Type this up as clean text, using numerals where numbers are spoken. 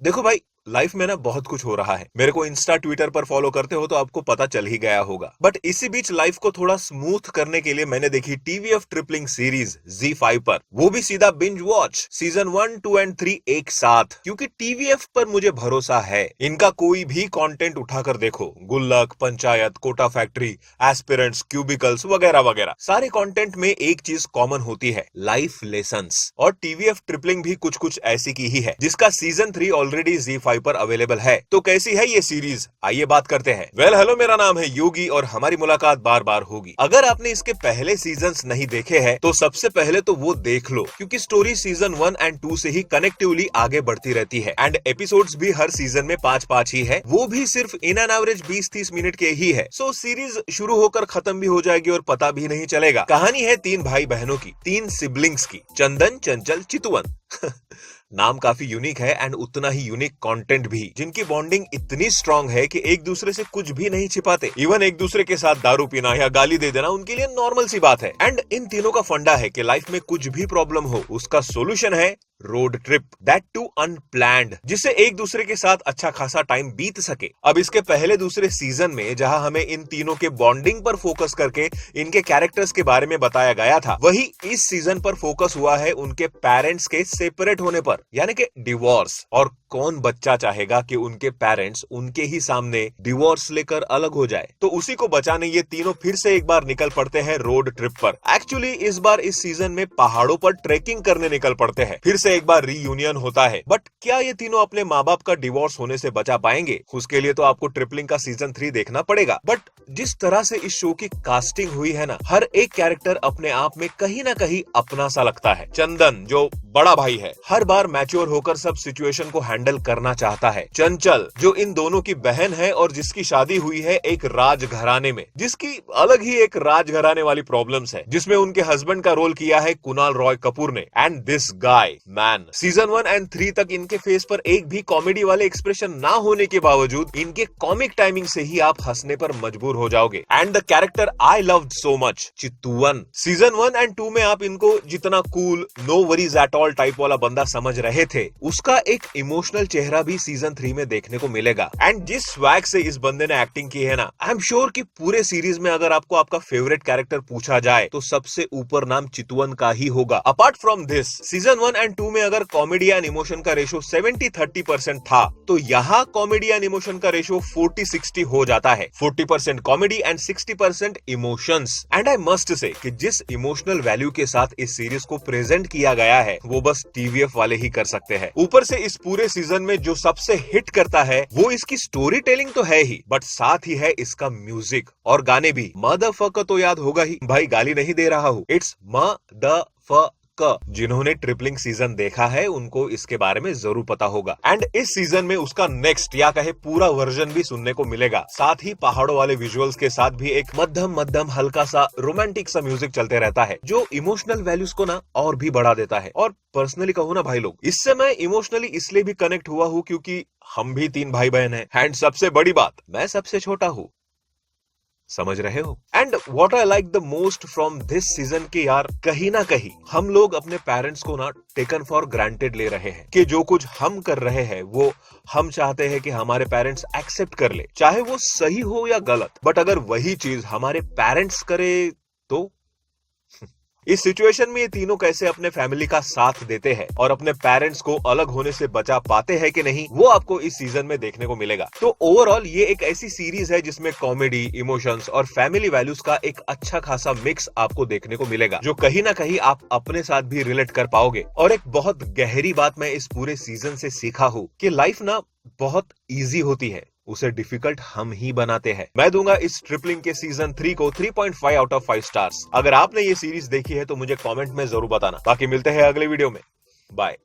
देखो भाई, लाइफ में ना बहुत कुछ हो रहा है। मेरे को इंस्टा ट्विटर पर फॉलो करते हो तो आपको पता चल ही गया होगा। बट इसी बीच लाइफ को थोड़ा स्मूथ करने के लिए मैंने देखी टीवीएफ ट्रिपलिंग सीरीज ZEE5 पर, वो भी सीधा बिंज वॉच सीजन 1, 2 एंड 3 एक साथ, क्योंकि टीवीएफ पर मुझे भरोसा है। इनका कोई भी कंटेंट उठाकर देखो, Gullak, Panchayat, Kota factory, aspirants, cubicles वगैरह वगैरह, सारे कंटेंट में एक चीज कॉमन होती है, लाइफ लेसन्स। और टीवीएफ ट्रिपलिंग भी कुछ कुछ ऐसी की ही है, जिसका सीजन 3 ऑलरेडी ZEE5 पर अवेलेबल है। तो कैसी है ये सीरीज, आइए बात करते हैं। हेलो, मेरा नाम है योगी और हमारी मुलाकात बार बार होगी। अगर आपने इसके पहले सीजन्स नहीं देखे हैं तो सबसे पहले तो वो देख लो, क्योंकि स्टोरी सीजन 1 एंड 2 से ही कनेक्टिवली आगे बढ़ती रहती है। एंड एपिसोड्स भी हर सीजन में 5-5 ही है, वो भी सिर्फ इन एन एवरेज 20-30 मिनट के ही है। सो सीरीज शुरू होकर खत्म भी हो जाएगी और पता भी नहीं चलेगा। कहानी है 3 भाई बहनों की, 3 सिबलिंग्स की, चंदन, चंचल, चितवन। नाम काफी यूनिक है एंड उतना ही यूनिक कंटेंट भी, जिनकी बॉन्डिंग इतनी स्ट्रांग है कि एक दूसरे से कुछ भी नहीं छिपाते। इवन एक दूसरे के साथ दारू पीना या गाली दे देना उनके लिए नॉर्मल सी बात है। एंड इन तीनों का फंडा है कि लाइफ में कुछ भी प्रॉब्लम हो, उसका सोल्यूशन है road trip, that too unplanned, जिससे एक दूसरे के साथ अच्छा खासा टाइम बीत सके। अब इसके पहले दूसरे सीजन में जहां हमें इन तीनों के बॉन्डिंग पर फोकस करके इनके कैरेक्टर्स के बारे में बताया गया था, वही इस सीजन पर फोकस हुआ है उनके पेरेंट्स के सेपरेट होने पर, यानी कि डिवोर्स। और कौन बच्चा चाहेगा कि उनके पेरेंट्स उनके ही सामने डिवोर्स लेकर अलग हो जाए। तो उसी को बचाने ये तीनों फिर से एक बार निकल पड़ते हैं रोड ट्रिप पर। एक्चुअली इस बार इस सीजन में पहाड़ों पर ट्रेकिंग करने निकल पड़ते हैं। फिर से एक बार रीयूनियन होता है। बट क्या ये तीनों अपने माँ बाप का डिवोर्स होने से बचा पाएंगे? उसके लिए तो आपको ट्रिपलिंग का सीजन 3 देखना पड़ेगा। बट जिस तरह से इस शो की कास्टिंग हुई है ना, हर एक कैरेक्टर अपने आप में कहीं ना कहीं अपना सा लगता है। चंदन जो बड़ा भाई है, हर बार मैच्योर होकर सब सिचुएशन को हैंडल करना चाहता है। चंचल जो इन दोनों की बहन है और जिसकी शादी हुई है एक राजघराने में, जिसकी अलग ही एक राजघराने वाली प्रॉब्लम्स है, जिसमें उनके हस्बैंड का रोल किया है कुणाल रॉय कपूर ने। And this guy man, season 1 and 3 तक इनके फेस पर एक भी कॉमेडी वाले एक्सप्रेशन ना होने के बावजूद इनके कॉमिक टाइमिंग से ही आप हंसने पर मजबूर हो जाओगे। And the character I loved so much, Chitvan. Season 1 and 2 में आप इनको जितना cool, no worries at all type वाला बंदा समझ रहे थे, उसका एक इमोशनल चेहरा भी सीजन 3 में देखने को मिलेगा। एंड जिस स्वैग से इस बंदे ने एक्टिंग की है ना, आई एम श्योर कि पूरे सीरीज में अगर आपको आपका फेवरेट कैरेक्टर पूछा जाए तो सबसे ऊपर नाम चितवन का ही होगा। Apart from this, season 1 and 2 में अगर कॉमेडी एंड इमोशन का रेशो 70-30% था, तो यहाँ कॉमेडी एंड इमोशन का रेशो 40-60 हो जाता है। 40% comedy and 60% emotions. And I must say कि जिस इमोशनल वैल्यू के साथ इस सीरीज को प्रेजेंट किया गया है, वो बस टीवीएफ वाले ही कर सकते हैं। ऊपर से इस पूरे सीजन में जो सबसे हिट करता है वो इसकी स्टोरी टेलिंग तो है ही, बट साथ ही है इसका म्यूजिक और गाने भी। मदरफक तो याद होगा ही भाई, गाली नहीं दे रहा हूँ, इट्स मदरफक। जिन्होंने ट्रिपलिंग सीजन देखा है उनको इसके बारे में जरूर पता होगा। एंड इस सीजन में उसका नेक्स्ट या कहे पूरा वर्जन भी सुनने को मिलेगा। साथ ही पहाड़ों वाले विजुअल्स के साथ भी एक मध्यम मध्यम हल्का सा रोमांटिक सा म्यूजिक चलते रहता है, जो इमोशनल वैल्यूज को ना और भी बढ़ा देता है। और पर्सनली कहूँ ना भाई लोग, इससे मैं इमोशनली इसलिए भी कनेक्ट हुआ हूँ क्योंकि हम भी 3 भाई बहन हैं। एंड सबसे बड़ी बात, मैं सबसे छोटा हूँ, समझ रहे हो। And what I like the most from this season के यार, कहीं ना कहीं हम लोग अपने पेरेंट्स को ना टेकन फॉर ग्रांटेड ले रहे हैं कि जो कुछ हम कर रहे हैं वो हम चाहते हैं कि हमारे पेरेंट्स एक्सेप्ट कर ले, चाहे वो सही हो या गलत। बट अगर वही चीज हमारे पेरेंट्स करे तो इस सिचुएशन में ये तीनों कैसे अपने फैमिली का साथ देते हैं और अपने पेरेंट्स को अलग होने से बचा पाते हैं कि नहीं, वो आपको इस सीजन में देखने को मिलेगा। तो ओवरऑल ये एक ऐसी सीरीज है जिसमें कॉमेडी, इमोशंस और फैमिली वैल्यूज का एक अच्छा खासा मिक्स आपको देखने को मिलेगा, जो कहीं ना कहीं आप अपने साथ भी रिलेट कर पाओगे। और एक बहुत गहरी बात मैं इस पूरे सीजन से सीखा हूँ कि लाइफ ना बहुत ईजी होती है, उसे डिफिकल्ट हम ही बनाते हैं। मैं दूंगा इस ट्रिपलिंग के सीजन 3 को 3.5 आउट ऑफ 5 स्टार्स। अगर आपने ये सीरीज देखी है तो मुझे कमेंट में जरूर बताना। बाकी मिलते हैं अगले वीडियो में, बाय।